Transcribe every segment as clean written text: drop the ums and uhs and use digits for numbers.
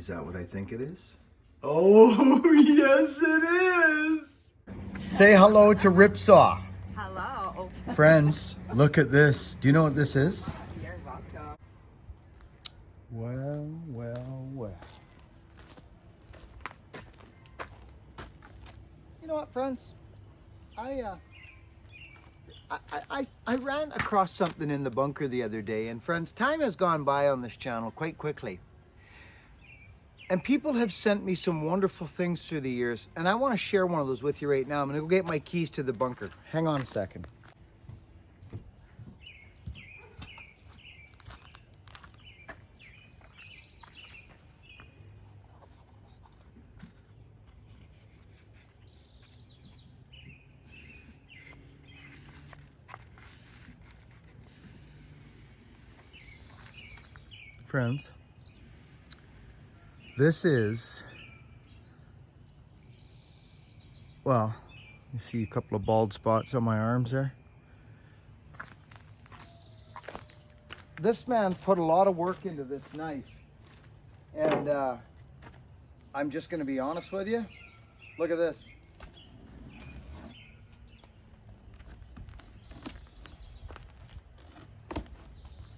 Is that what I think it is? Oh, yes it is! Say hello to Ripsaw. Hello. Friends, look at this. Do you know what this is? You're welcome. Well, well, well. You know what, friends? I ran across something in the bunker the other day, and friends, time has gone by on this channel quite quickly. And people have sent me some wonderful things through the years, and I want to share one of those with you right now. I'm going to go get my keys to the bunker. Hang on a second. Friends, this is, well, you see a couple of bald spots on my arms there. This man put a lot of work into this knife, and I'm just going to be honest with you. Look at this.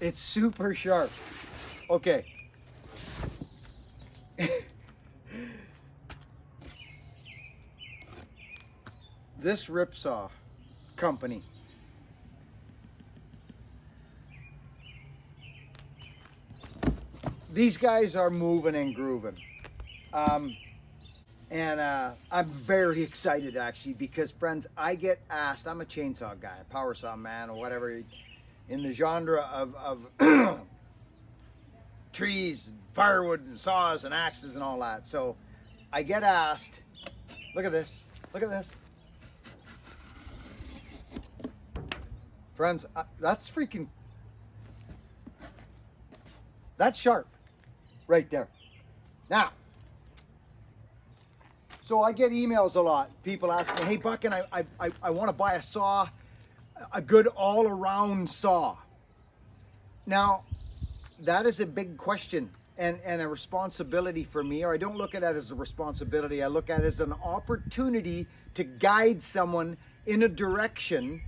It's super sharp. Okay. This Ripsaw company, these guys are moving and grooving. I'm very excited actually, because friends, I get asked, I'm a chainsaw guy, a power saw man, or whatever, in the genre of trees, and firewood, and saws, and axes, and all that. So I get asked, look at this, look at this. Friends, that's freaking, that's sharp right there. Now, so I get emails a lot. People ask me, hey Buckin, I want to buy a saw, a good all-around saw. Now, that is a big question and a responsibility for me, or I don't look at it as a responsibility. I look at it as an opportunity to guide someone in a direction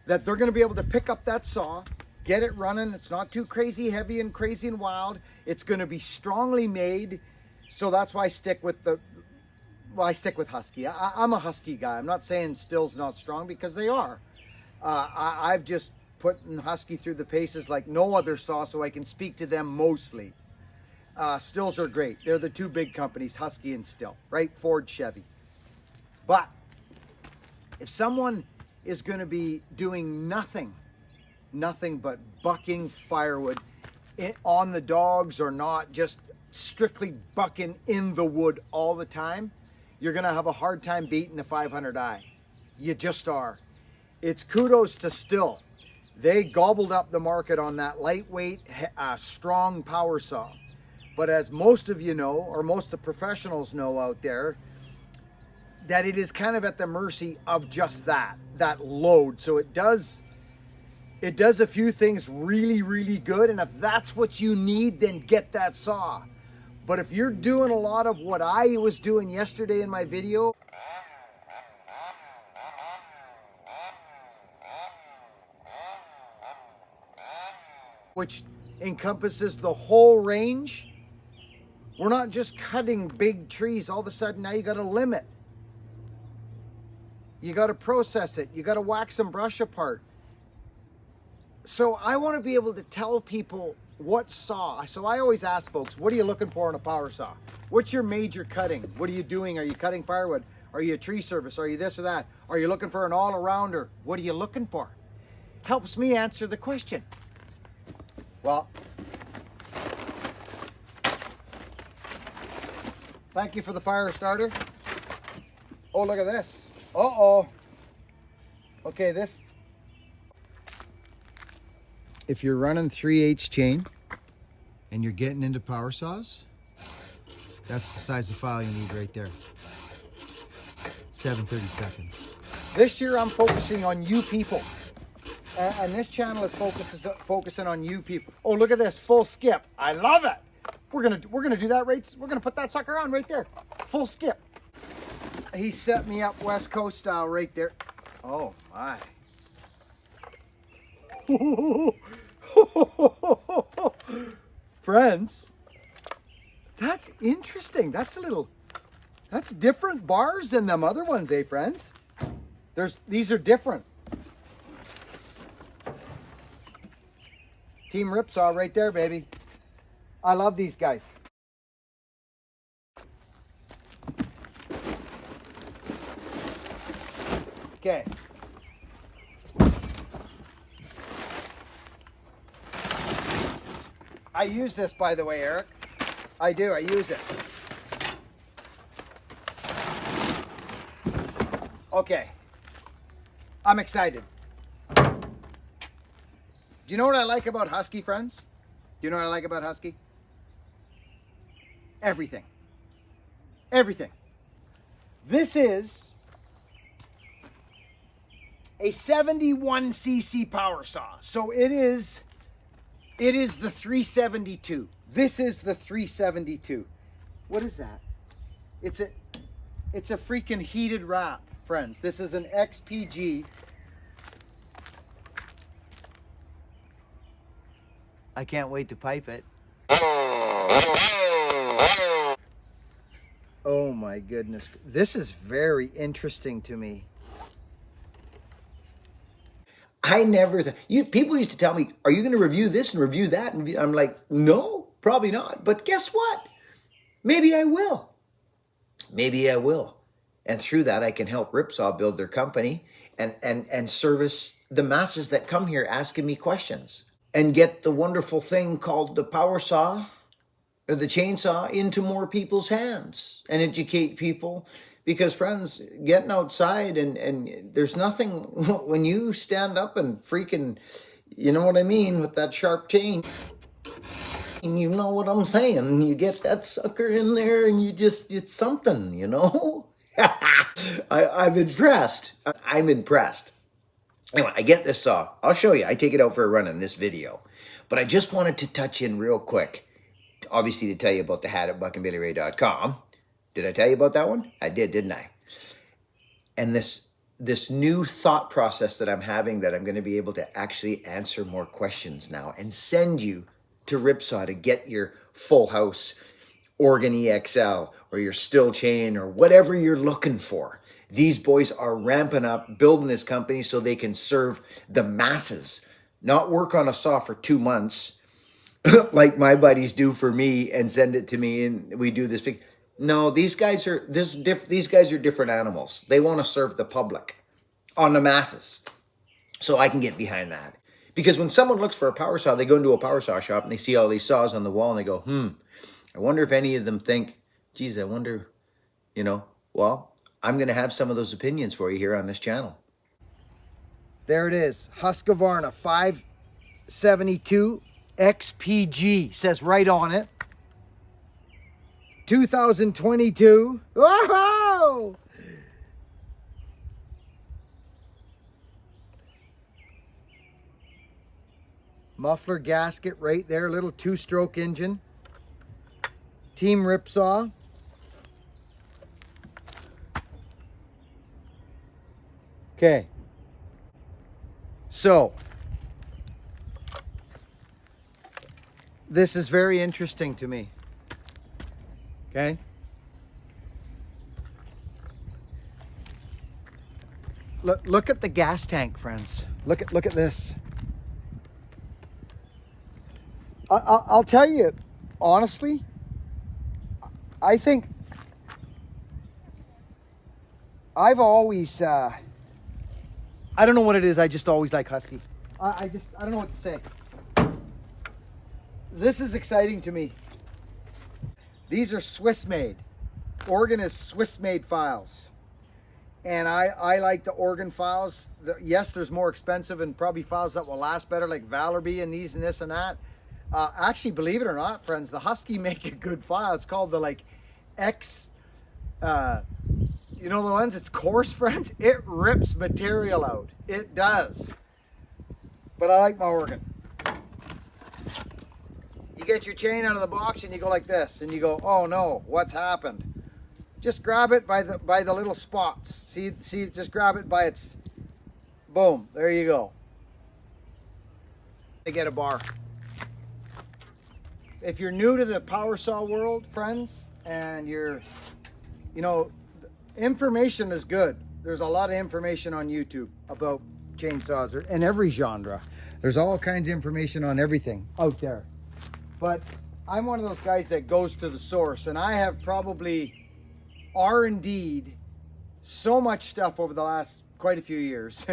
that they're going to be able to pick up that saw, get it running. It's not too crazy heavy and crazy and wild. It's going to be strongly made. So that's why I stick with I stick with Husky. I'm a Husky guy. I'm not saying Still's not strong, because they are. I've just put Husky through the paces like no other saw, so I can speak to them mostly. Stills are great. They're the two big companies, Husky and Still, right? Ford, Chevy. But if someone is going to be doing nothing but bucking firewood on the dogs, or not, just strictly bucking in the wood all the time, you're going to have a hard time beating the 500i. You just are. It's kudos to Still. They gobbled up the market on that lightweight, strong power saw. But as most of you know, or most of the professionals know out there, that it is kind of at the mercy of just that load. So it does a few things really, really good. And if that's what you need, then get that saw. But if you're doing a lot of what I was doing yesterday in my video, which encompasses the whole range, we're not just cutting big trees. All of a sudden now you got to limit. You got to process it. You got to wax and brush apart. So I want to be able to tell people what saw. So I always ask folks, what are you looking for in a power saw? What's your major cutting? What are you doing? Are you cutting firewood? Are you a tree service? Are you this or that? Are you looking for an all-arounder? What are you looking for? Helps me answer the question. Well, thank you for the fire starter. Oh, look at this. Uh-oh. Okay, this. If you're running 3/8 chain and you're getting into power saws, that's the size of file you need right there. 7/30 seconds. This year I'm focusing on you people. And this channel is focusing on you people. Oh, look at this, full skip. I love it. We're gonna do that right. We're gonna put that sucker on right there. Full skip. He set me up West Coast style right there. Oh my. Friends, that's interesting. That's different bars than them other ones, eh, friends? These are different. Team Ripsaw right there, baby. I love these guys. Okay. I use this, by the way, Eric. I do, I use it. Okay. I'm excited. Do you know what I like about Husky, friends? Do you know what I like about Husky? Everything. Everything. This is a 71cc power saw. So it is the 372. This is the 372. What is that? It's a freaking heated wrap, friends. This is an XPG. I can't wait to pipe it. Oh my goodness. This is very interesting to me. I never, people used to tell me, are you going to review this and review that? And I'm like, no, probably not. But guess what? Maybe I will. Maybe I will. And through that, I can help Ripsaw build their company and service the masses that come here asking me questions and get the wonderful thing called the power saw or the chainsaw into more people's hands and educate people. Because friends, getting outside and there's nothing when you stand up and freaking, you know what I mean, with that sharp chain, you know what I'm saying. You get that sucker in there and it's something, you know. I'm impressed. I'm impressed. Anyway, I get this saw. I'll show you. I take it out for a run in this video. But I just wanted to touch in real quick, obviously to tell you about the hat at buckandbillyray.com. Did I tell you about that one? I did, didn't I? And this new thought process that I'm having, that I'm going to be able to actually answer more questions now and send you to Ripsaw to get your full house Organ EXL or your still chain or whatever you're looking for. These boys are ramping up, building this company so they can serve the masses, not work on a saw for 2 months like my buddies do for me and send it to me and we do this big. No, these guys are different animals. They want to serve the public on the masses. So I can get behind that. Because when someone looks for a power saw, they go into a power saw shop and they see all these saws on the wall and they go, I wonder if any of them think, geez, I wonder, you know, well, I'm going to have some of those opinions for you here on this channel. There it is. Husqvarna 572 XPG says right on it. 2022. Whoa! Muffler gasket right there, little 2-stroke engine. Team Ripsaw. Okay. So, this is very interesting to me. Okay. Look at the gas tank, friends. Look at this. I'll tell you, honestly, I think I've always, I don't know what it is. I just always like Husky. I don't know what to say. This is exciting to me. These are Swiss made. Organ is Swiss made files. And I like the Organ files. Yes, there's more expensive and probably files that will last better, like Valerbee and these and this and that. Actually, believe it or not, friends, the Husky make a good file. It's called the like X, you know the ones, it's coarse, friends. It rips material out. It does. But I like my Organ. you get your chain out of the box and you go like this, and you go, oh no, what's happened? Just grab it by the little spots. See, just grab it by its, boom, there you go. To get a bar. If you're new to the power saw world, friends, and you're, you know, information is good. There's a lot of information on YouTube about chainsaws in every genre. There's all kinds of information on everything out there. But I'm one of those guys that goes to the source, and I have probably R&D'd so much stuff over the last quite a few years.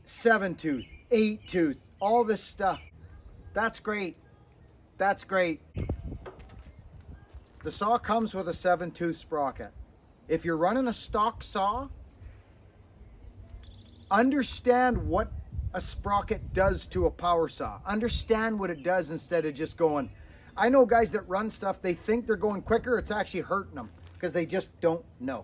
7-tooth, 8-tooth, all this stuff. That's great. That's great. The saw comes with a 7-tooth sprocket. If you're running a stock saw, understand what a sprocket does to a power saw. Understand what it does instead of just going. I know guys that run stuff, they think they're going quicker. It's actually hurting them because they just don't know.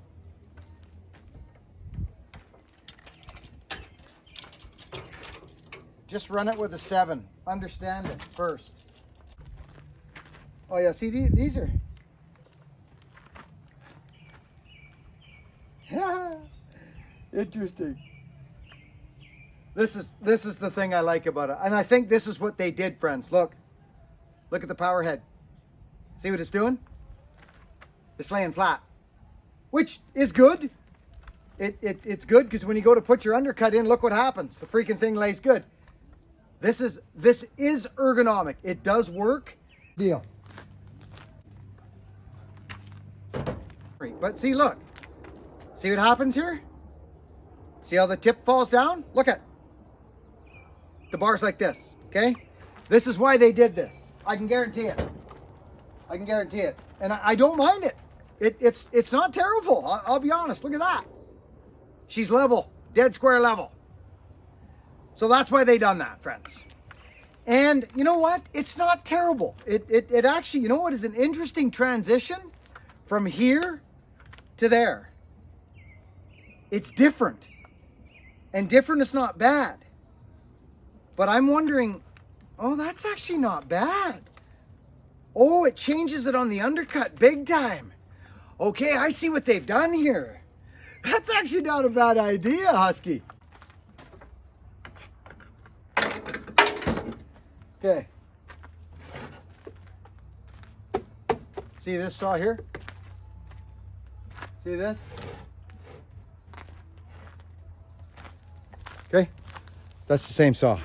Just run it with a 7. Understand it first. Oh yeah, see these are. Interesting. This is the thing I like about it. And I think this is what they did, friends. Look at the power head. See what it's doing? It's laying flat, which is good. It's good because when you go to put your undercut in, look what happens. The freaking thing lays good. This is ergonomic. It does work. Deal. But see, look. See what happens here? See how the tip falls down? Look at the bar's like this, okay? This is why they did this. I can guarantee it. I can guarantee it. And I don't mind it. It's not terrible. I'll be honest. Look at that. She's level, dead square level. So that's why they done that, friends. And you know what? It's not terrible. It actually, you know what is an interesting transition from here to there? It's different. And different is not bad. But I'm wondering, oh, that's actually not bad. Oh, it changes it on the undercut big time. Okay, I see what they've done here. That's actually not a bad idea, Husky. Okay. See this saw here? See this? Okay, that's the same saw.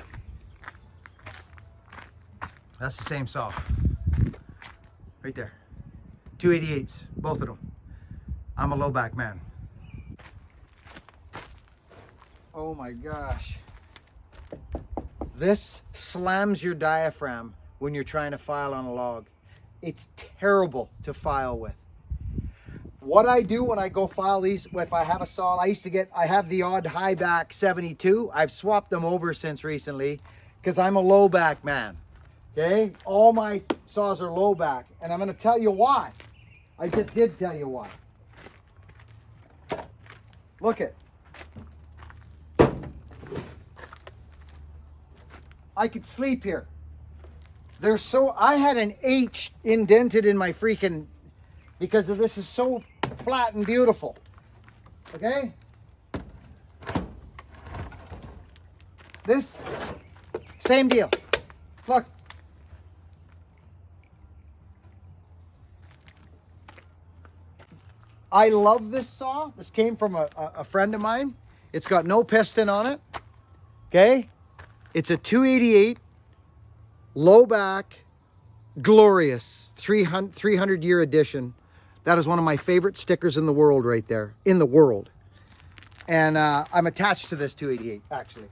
That's the same saw. Right there. 288s, both of them. I'm a low back man. Oh my gosh. This slams your diaphragm when you're trying to file on a log. It's terrible to file with. What I do when I go file these, if I have a saw, I have the odd high back 72. I've swapped them over since recently because I'm a low back man. Okay, all my saws are low back, and I'm going to tell you why. I just did tell you why. Look it. I could sleep here. I had an H indented in my freaking, because of this is so flat and beautiful. Okay? This, same deal. Look. I love this saw. This came from a friend of mine. It's got no piston on it. Okay? It's a 288, low back, glorious, 300 year edition. That is one of my favorite stickers in the world right there, in the world. And I'm attached to this 288, actually.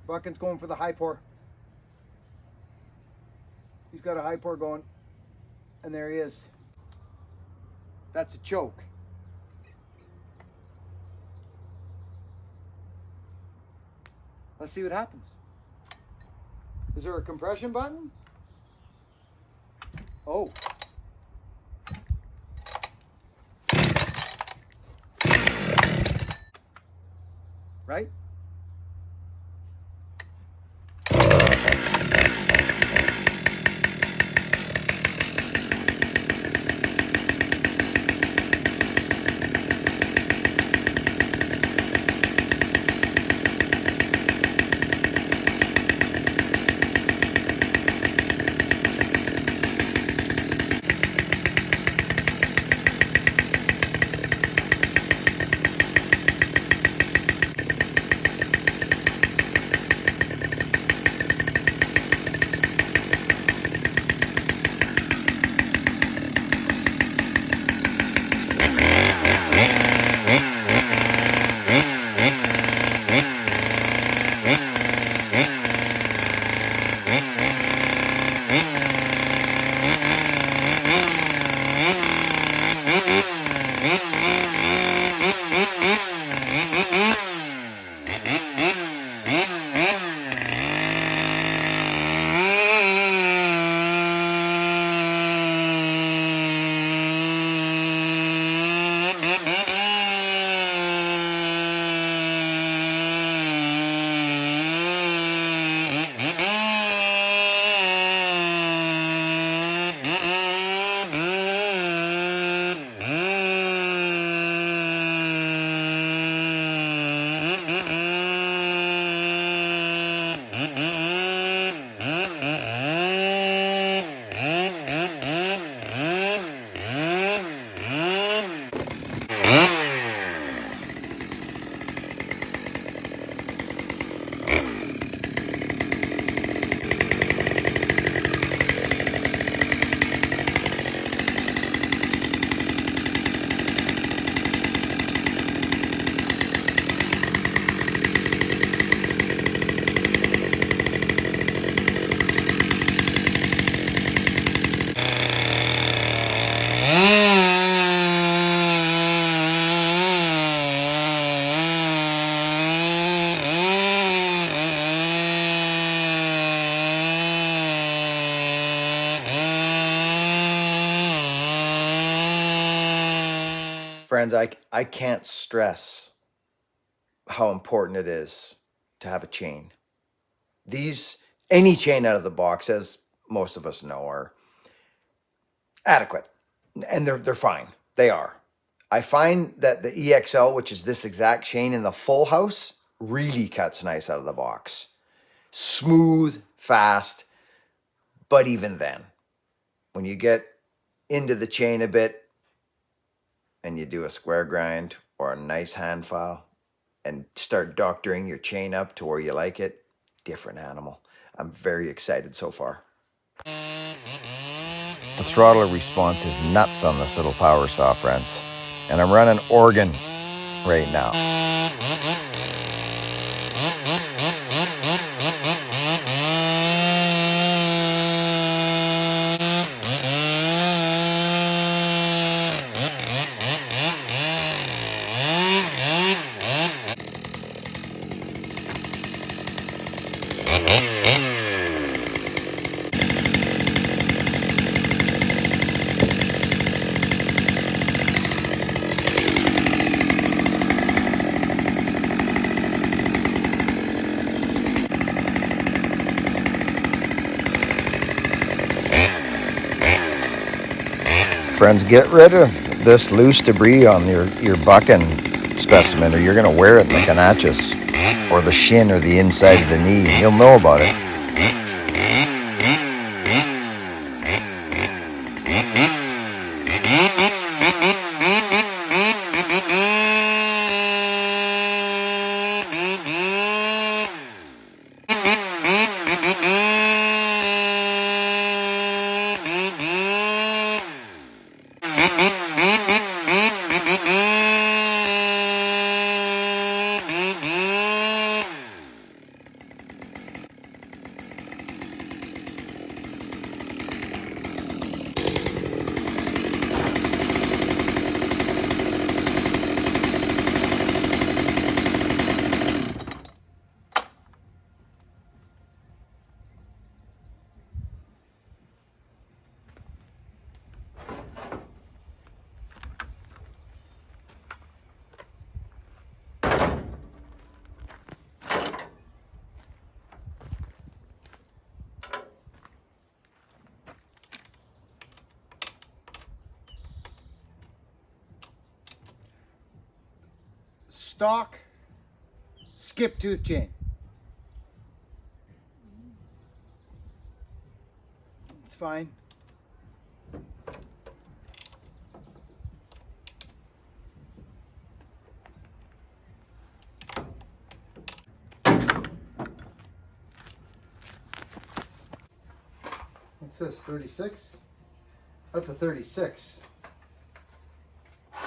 Buckin's going for the high pour. He's got a high pour going, and there he is. That's a choke. Let's see what happens. Is there a compression button? Oh. right? Friends, I can't stress how important it is to have a chain. Any chain out of the box, as most of us know, are adequate, and they're fine. They are. I find that the EXL, which is this exact chain in the full house, really cuts nice out of the box. Smooth, fast, but even then, when you get into the chain a bit and you do a square grind or a nice hand file and start doctoring your chain up to where you like it, different animal. I'm very excited so far. The throttle response is nuts on this little power saw, friends. And I'm running organ right now. Friends, get rid of this loose debris on your bucking specimen, or you're going to wear it in the canachas or the shin or the inside of the knee, and you'll know about it. stock skip tooth chain. It's fine. It says 36. That's a 36. I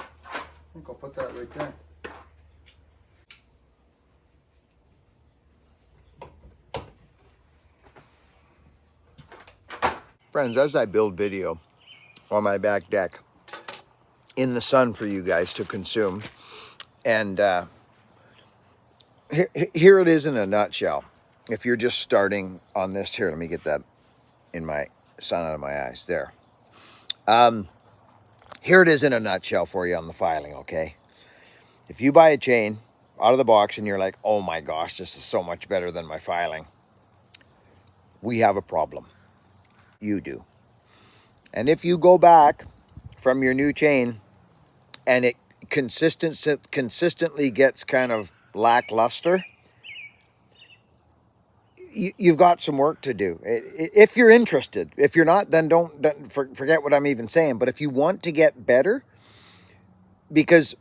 think I'll put that right there. Friends, as I build video on my back deck in the sun for you guys to consume, and here it is in a nutshell. If you're just starting on this here, let me get that in my sun out of my eyes there. Here it is in a nutshell for you on the filing, okay? If you buy a chain out of the box and you're like, oh my gosh, this is so much better than my filing, we have a problem. You do. And if you go back from your new chain and it consistently gets kind of lackluster, you've got some work to do. If you're interested. If you're not, then don't forget what I'm even saying. But if you want to get better, because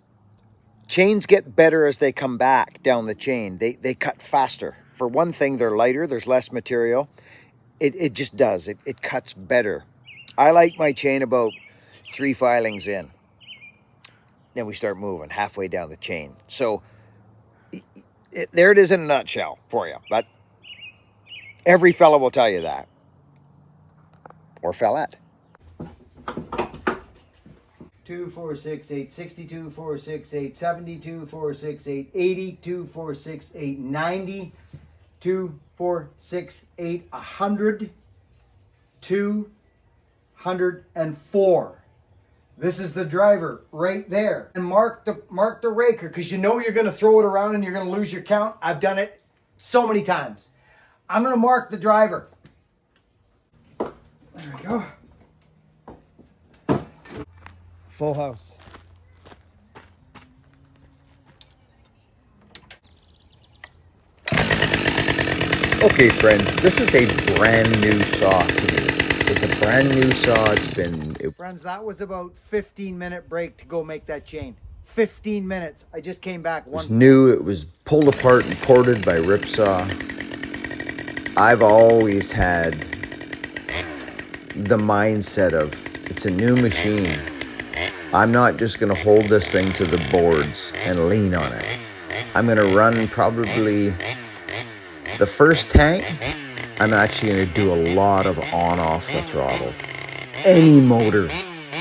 chains get better as they come back down the chain. They cut faster. For one thing, they're lighter. There's less material. It just does. It cuts better. I like my chain about 3 filings in. Then we start moving halfway down the chain. So there it is in a nutshell for you. But every fella will tell you that. Or fellette. 2, 4, 6, 8, 62, 4, 6, 8, 72, 4, 6, 8, 80, 2, 4, 6, 8, 90, 2, 4, 6, 8, 100, 204. This is the driver right there. And mark the raker, because you know you're going to throw it around and you're going to lose your count. I've done it so many times. I'm going to mark the driver. There we go. Full house. Okay friends, this is a brand new saw to me. It's a brand new saw. Friends, that was about 15-minute break to go make that chain. 15 minutes. I just came back. It was new. It was pulled apart and ported by Ripsaw. I've always had the mindset of it's a new machine. I'm not just going to hold this thing to the boards and lean on it. I'm going to run probably the first tank. I'm actually going to do a lot of on-off the throttle. Any motor.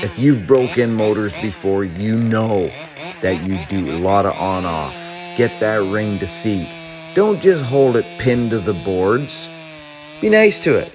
If you've broken motors before, you know that you do a lot of on-off. Get that ring to seat. Don't just hold it pinned to the boards. Be nice to it.